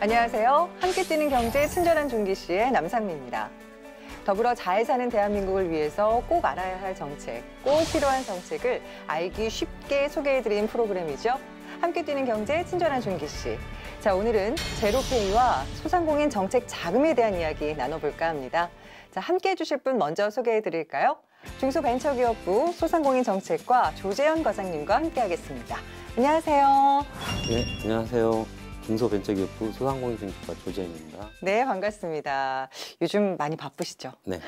안녕하세요. 함께 뛰는 경제 친절한 종기씨의 남상미입니다. 더불어 잘 사는 대한민국을 위해서 꼭 알아야 할 정책, 꼭 필요한 정책을 알기 쉽게 소개해드린 프로그램이죠. 함께 뛰는 경제 친절한 종기씨. 자, 오늘은 제로페이와 소상공인 정책 자금에 대한 이야기 나눠볼까 합니다. 자, 함께 해주실 분 먼저 소개해드릴까요? 중소벤처기업부 소상공인 정책과 조재현 과장님과 함께하겠습니다. 안녕하세요. 네, 안녕하세요. 중소벤처기업부 소상공인정책과 조재현입니다. 네, 반갑습니다. 요즘 많이 바쁘시죠? 네.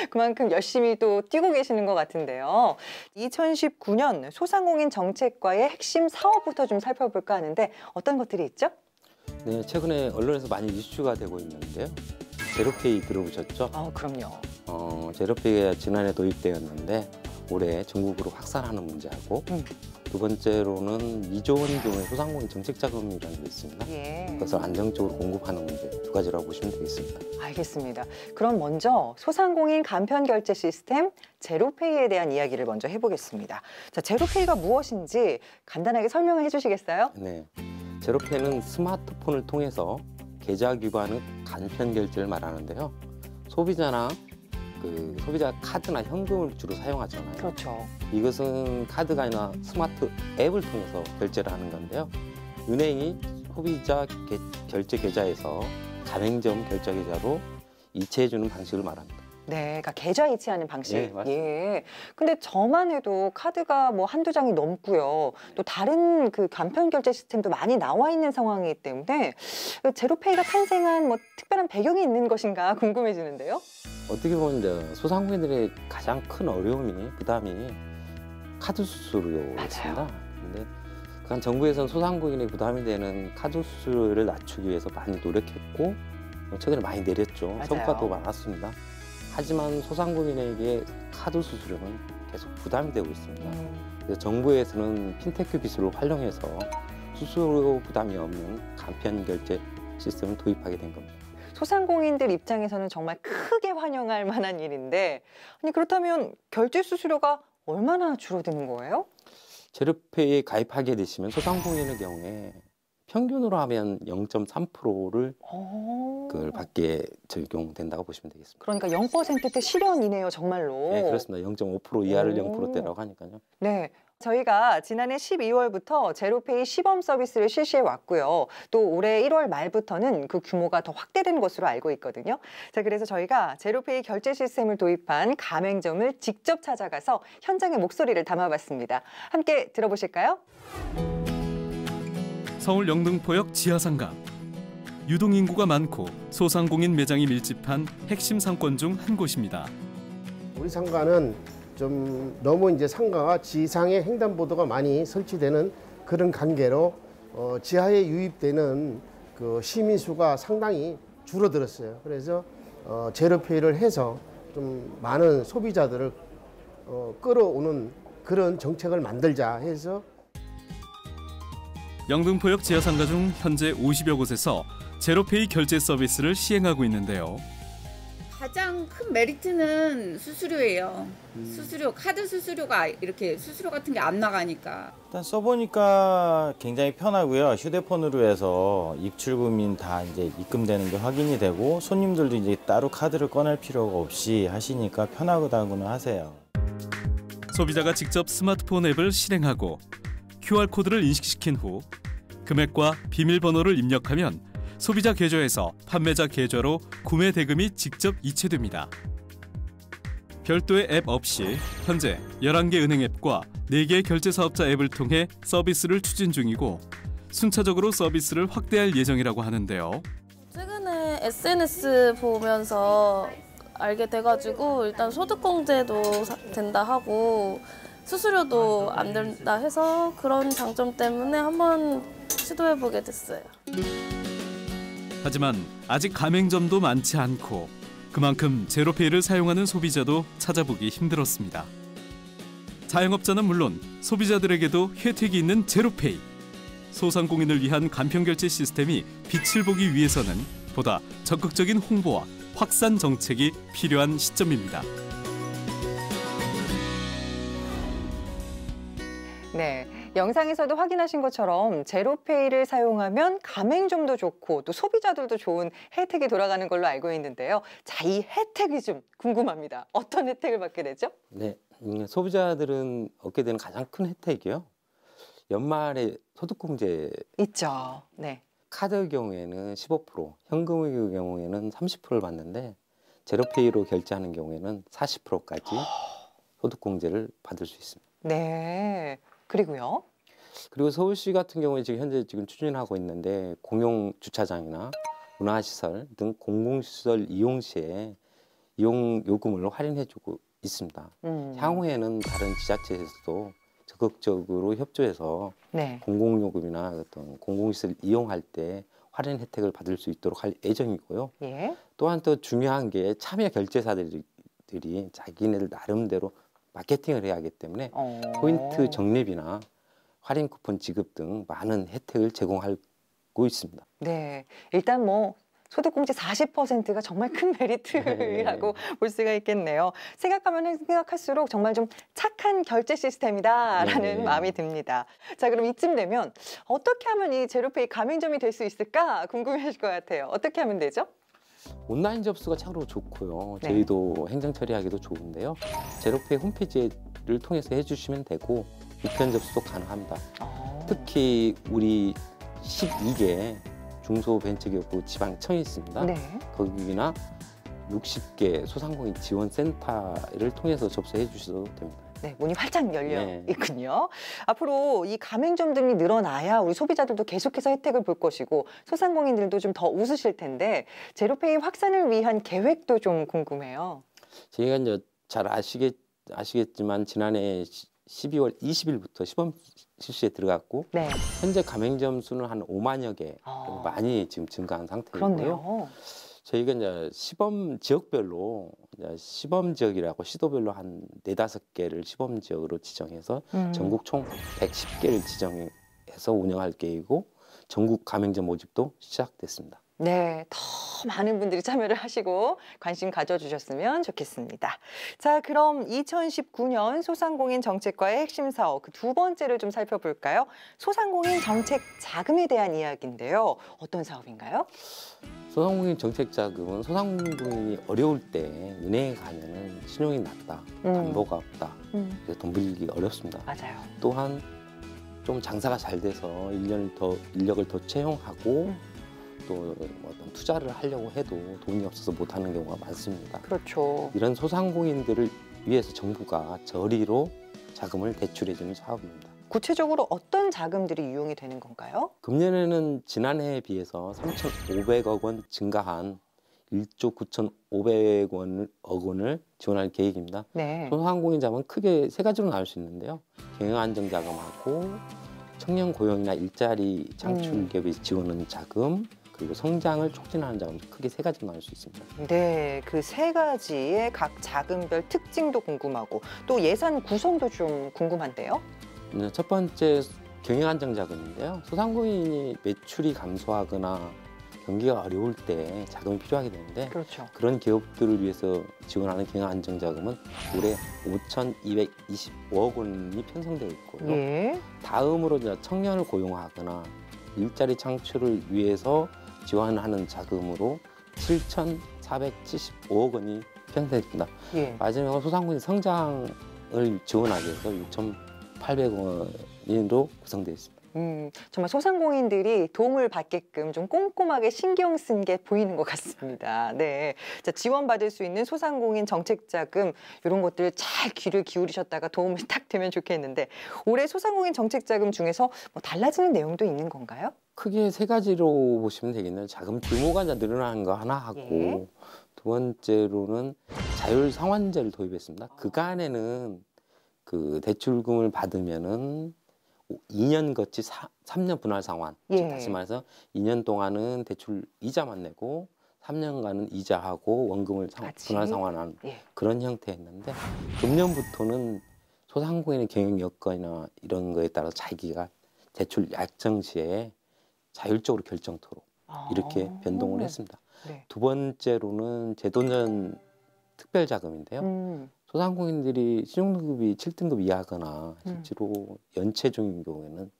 그만큼 열심히 또 뛰고 계시는 것 같은데요. 2019년 소상공인 정책과의 핵심 사업부터 좀 살펴볼까 하는데 어떤 것들이 있죠? 네, 최근에 언론에서 많이 이슈가 되고 있는데요. 제로페이 들어보셨죠? 그럼요. 제로페이가 지난해 도입되었는데 올해 전국으로 확산하는 문제하고 두 번째로는 2조 원 규모의 소상공인 정책자금이라는 게 있습니다. 예. 그것을 안정적으로 공급하는 문제 두 가지라고 보시면 되겠습니다. 알겠습니다. 그럼 먼저 소상공인 간편결제 시스템 제로페이에 대한 이야기를 먼저 해보겠습니다. 자, 제로페이가 무엇인지 간단하게 설명을 해주시겠어요? 네, 제로페이는 스마트폰을 통해서 계좌 기반의 간편 결제를 말하는데요. 소비자 카드나 현금을 주로 사용하잖아요. 그렇죠. 이것은 카드가 아니라 스마트 앱을 통해서 결제를 하는 건데요. 은행이 소비자 결제 계좌에서 가맹점 결제 계좌로 이체해주는 방식을 말합니다. 네, 그러니까 계좌 이체하는 방식. 네, 맞습니다. 예. 근데 저만 해도 카드가 뭐 한두 장이 넘고요. 또 다른 그 간편 결제 시스템도 많이 나와 있는 상황이기 때문에 제로페이가 탄생한 뭐 특별한 배경이 있는 것인가 궁금해지는데요. 어떻게 보면 이제 소상공인들의 가장 큰 어려움이 부담이 카드 수수료였습니다. 그런데 그간 정부에서는 소상공인의 부담이 되는 카드 수수료를 낮추기 위해서 많이 노력했고 최근에 많이 내렸죠. 맞아요. 성과도 많았습니다. 하지만 소상공인에게 카드 수수료는 계속 부담이 되고 있습니다. 그래서 정부에서는 핀테크 기술을 활용해서 수수료 부담이 없는 간편 결제 시스템을 도입하게 된 겁니다. 소상공인들 입장에서는 정말 크게 환영할 만한 일인데, 아니 그렇다면 결제 수수료가 얼마나 줄어드는 거예요? 제로페이에 가입하게 되시면 소상공인의 경우에 평균으로 하면 0.3%를 그걸 받게 적용된다고 보시면 되겠습니다. 그러니까 0%대 실현이네요, 정말로. 네, 그렇습니다. 0.5% 이하를 0%대라고 하니까요. 네. 저희가 지난해 12월부터 제로페이 시범 서비스를 실시해 왔고요. 또 올해 1월 말부터는 그 규모가 더 확대된 것으로 알고 있거든요. 자, 그래서 저희가 제로페이 결제 시스템을 도입한 가맹점을 직접 찾아가서 현장의 목소리를 담아봤습니다. 함께 들어보실까요? 서울 영등포역 지하상가. 유동인구가 많고 소상공인 매장이 밀집한 핵심 상권 중 한 곳입니다. 우리 상가는 좀 너무 이제 상가가 지상에 횡단보도가 많이 설치되는 그런 관계로 지하에 유입되는 그 시민 수가 상당히 줄어들었어요. 그래서 제로페이를 해서 좀 많은 소비자들을 끌어오는 그런 정책을 만들자 해서 영등포역 지하상가 중 현재 50여 곳에서 제로페이 결제 서비스를 시행하고 있는데요. 가장 큰 메리트는 수수료예요. 수수료, 카드 수수료가 이렇게 수수료 같은 게 안 나가니까. 일단 써보니까 굉장히 편하고요. 휴대폰으로 해서 입출금인 다 이제 입금되는 게 확인이 되고 손님들도 이제 따로 카드를 꺼낼 필요가 없이 하시니까 편하다고는 하세요. 소비자가 직접 스마트폰 앱을 실행하고 QR코드를 인식시킨 후 금액과 비밀번호를 입력하면 소비자 계좌에서 판매자 계좌로 구매 대금이 직접 이체됩니다. 별도의 앱 없이 현재 11개 은행 앱과 4개 결제 사업자 앱을 통해 서비스를 추진 중이고 순차적으로 서비스를 확대할 예정이라고 하는데요. 최근에 SNS 보면서 알게 돼가지고 일단 소득공제도 된다 하고 수수료도 안 된다 해서 그런 장점 때문에 한번 시도해보게 됐어요. 하지만 아직 가맹점도 많지 않고 그만큼 제로페이를 사용하는 소비자도 찾아보기 힘들었습니다. 자영업자는 물론 소비자들에게도 혜택이 있는 제로페이. 소상공인을 위한 간편결제 시스템이 빛을 보기 위해서는 보다 적극적인 홍보와 확산 정책이 필요한 시점입니다. 네, 영상에서도 확인하신 것처럼 제로페이를 사용하면 가맹점도 좋고 또 소비자들도 좋은 혜택이 돌아가는 걸로 알고 있는데요. 자, 이 혜택이 좀 궁금합니다. 어떤 혜택을 받게 되죠? 네, 소비자들은 얻게 되는 가장 큰 혜택이요. 연말에 소득공제 있죠. 네. 카드 경우에는 15%, 현금의 경우에는 30%를 받는데 제로페이로 결제하는 경우에는 40%까지 소득공제를 받을 수 있습니다. 네. 그리고요. 그리고 서울시 같은 경우에 현재 추진하고 있는데 공용 주차장이나 문화시설 등 공공시설 이용 시에 이용 요금을 할인해주고 있습니다. 향후에는 다른 지자체에서도 적극적으로 협조해서 네. 공공요금이나 어떤 공공시설 이용할 때 할인 혜택을 받을 수 있도록 할 예정이고요. 예. 또한 또 중요한 게 참여 결제사들이 자기네들 나름대로 마케팅을 해야 하기 때문에 포인트 적립이나 할인 쿠폰 지급 등 많은 혜택을 제공하고 있습니다. 네. 일단 뭐 소득공제 40%가 정말 큰 메리트라고 볼 수가 있겠네요. 생각하면 생각할수록 정말 좀 착한 결제 시스템이다라는 네. 마음이 듭니다. 자, 그럼 이쯤 되면 어떻게 하면 이 제로페이 가맹점이 될 수 있을까 궁금해하실 것 같아요. 어떻게 하면 되죠? 온라인 접수가 참으로 좋고요. 네. 저희도 행정 처리하기도 좋은데요. 제로페이 홈페이지를 통해서 해주시면 되고 우편 접수도 가능합니다. 특히 우리 12개 중소벤처기업부 지방청이 있습니다. 네. 거기나 60개 소상공인 지원센터를 통해서 접수해 주셔도 됩니다. 네, 문이 활짝 열려 네. 있군요. 앞으로 이 가맹점들이 늘어나야 우리 소비자들도 계속해서 혜택을 볼 것이고 소상공인들도 좀 더 웃으실 텐데 제로페이 확산을 위한 계획도 좀 궁금해요. 저희가 이제 잘 아시겠지만 지난해 12월 20일부터 시범 실시에 들어갔고 네. 현재 가맹점 수는 한 5만여 개 많이 지금 증가한 상태이고요. 그렇네요. 저희가 이제 시범 지역별로 이제 시범 지역이라고 시도별로 한 4-5개를 시범 지역으로 지정해서 전국 총 110개를 지정해서 운영할 계획이고 전국 가맹점 모집도 시작됐습니다. 네, 더 많은 분들이 참여를 하시고 관심 가져주셨으면 좋겠습니다. 자, 그럼 2019년 소상공인 정책과의 핵심 사업 그 두 번째를 좀 살펴볼까요? 소상공인 정책 자금에 대한 이야기인데요. 어떤 사업인가요? 소상공인 정책 자금은 소상공인이 어려울 때 은행에 가면은 신용이 낮다, 담보가 없다, 그래서 돈 빌리기 어렵습니다. 맞아요. 또한 좀 장사가 잘 돼서 인력을 더 채용하고 또 어떤 투자를 하려고 해도 돈이 없어서 못하는 경우가 많습니다. 그렇죠. 이런 소상공인들을 위해서 정부가 저리로 자금을 대출해주는 사업입니다. 구체적으로 어떤 자금들이 유용이 되는 건가요? 금년에는 지난해에 비해서 3,500억 원 증가한 1조 9,500억 원을 지원할 계획입니다. 네. 소상공인 자금은 크게 세 가지로 나눌 수 있는데요. 경영안정자금하고 청년 고용이나 일자리 창출 기업에 지원하는 자금, 그리고 성장을 촉진하는 자금 크게 세 가지로 나눌 수 있습니다. 네, 그 세 가지의 각 자금별 특징도 궁금하고 또 예산 구성도 좀 궁금한데요. 첫 번째 경영안정자금인데요. 소상공인이 매출이 감소하거나 경기가 어려울 때 자금이 필요하게 되는데 그렇죠. 그런 기업들을 위해서 지원하는 경영안정자금은 올해 5,225억 원이 편성되어 있고요. 예. 다음으로 이제 청년을 고용하거나 일자리 창출을 위해서 지원하는 자금으로 7,475억 원이 편성됩니다. 예. 마지막으로 소상공인 성장을 지원하기 위해서 6,800억 원으로 구성되어 있습니다. 정말 소상공인들이 도움을 받게끔 좀 꼼꼼하게 신경 쓴 게 보이는 것 같습니다. 네, 자, 지원받을 수 있는 소상공인 정책자금 이런 것들 잘 귀를 기울이셨다가 도움이 딱 되면 좋겠는데 올해 소상공인 정책자금 중에서 뭐 달라지는 내용도 있는 건가요? 크게 세 가지로 보시면 되겠네요. 자금 규모가 이제 늘어나는 거 하나 하고 예. 두 번째로는 자율 상환제를 도입했습니다. 그간에는 그 대출금을 받으면은 2년 거치 3년 분할 상환. 예. 즉 다시 말해서 2년 동안은 대출 이자만 내고 3년간은 이자하고 원금을 분할 상환하는 예. 그런 형태였는데 금년부터는 소상공인의 경영 여건이나 이런 거에 따라 자기가 대출 약정 시에 자율적으로 결정토록 이렇게 변동을 했습니다. 네. 두 번째로는 재도전 특별자금인데요. 소상공인들이 신용등급이 7등급 이하거나 실제로 연체 중인 경우에는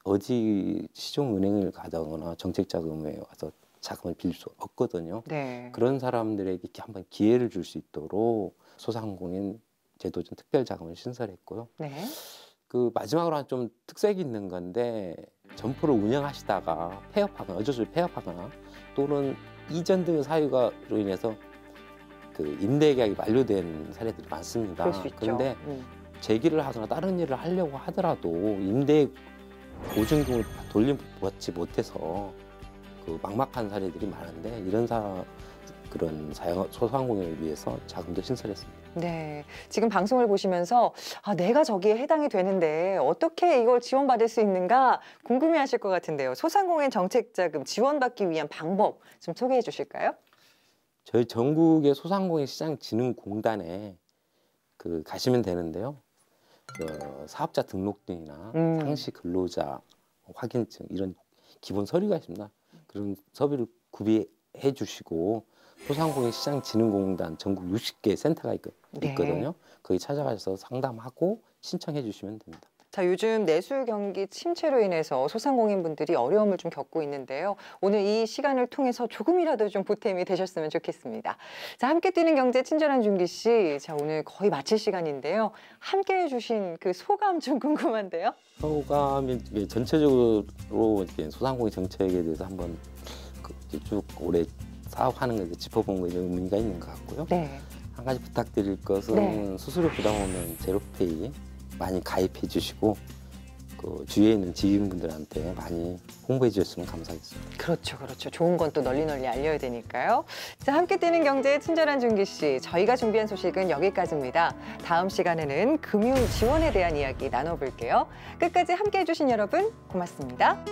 어디 시중은행을 가거나 정책자금에 와서 자금을 빌릴 수 없거든요. 네. 그런 사람들에게 한번 기회를 줄 수 있도록 소상공인 제도전 특별자금을 신설했고요. 네. 그 마지막으로 좀 특색이 있는 건데 점포를 운영하시다가 폐업하거나 어쩔 수 없이 폐업하거나 또는 이전 등의 사유로 인해서 그 임대 계약이 만료된 사례들이 많습니다. 그럴 수 있죠. 그런데 재기를 하거나 다른 일을 하려고 하더라도 임대 보증금을 돌려받지 못해서 그 막막한 사례들이 많은데 이런 그런 소상공인을 위해서 자금도 신설했습니다. 네, 지금 방송을 보시면서 내가 저기에 해당이 되는데 어떻게 이걸 지원받을 수 있는가 궁금해하실 것 같은데요. 소상공인 정책자금 지원받기 위한 방법 좀 소개해 주실까요? 저희 전국의 소상공인 시장진흥공단에 가시면 되는데요. 사업자 등록증이나 상시 근로자 확인증 이런 기본 서류가 있습니다. 그런 서류를 구비해 주시고 소상공인 시장진흥공단 전국 60개 센터가 있거든요. 네. 거기 찾아가셔서 상담하고 신청해 주시면 됩니다. 자, 요즘 내수 경기 침체로 인해서 소상공인분들이 어려움을 좀 겪고 있는데요. 오늘 이 시간을 통해서 조금이라도 좀 보탬이 되셨으면 좋겠습니다. 자, 함께 뛰는 경제 친절한 준기 씨. 자, 오늘 거의 마칠 시간인데요. 함께 해주신 그 소감 좀 궁금한데요. 소감이 전체적으로 소상공인 정책에 대해서 한번 쭉 올해 사업하는 것에 짚어본 거에 의미가 있는 것 같고요. 네. 한 가지 부탁드릴 것은 수수료 부담 없는 제로페이 많이 가입해 주시고 그 주위에 있는 지인분들한테 많이 홍보해 주셨으면 감사하겠습니다. 그렇죠, 그렇죠. 좋은 건 또 널리 알려야 되니까요. 자, 함께 뛰는 경제의 친절한 준기 씨. 저희가 준비한 소식은 여기까지입니다. 다음 시간에는 금융 지원에 대한 이야기 나눠볼게요. 끝까지 함께 해주신 여러분 고맙습니다.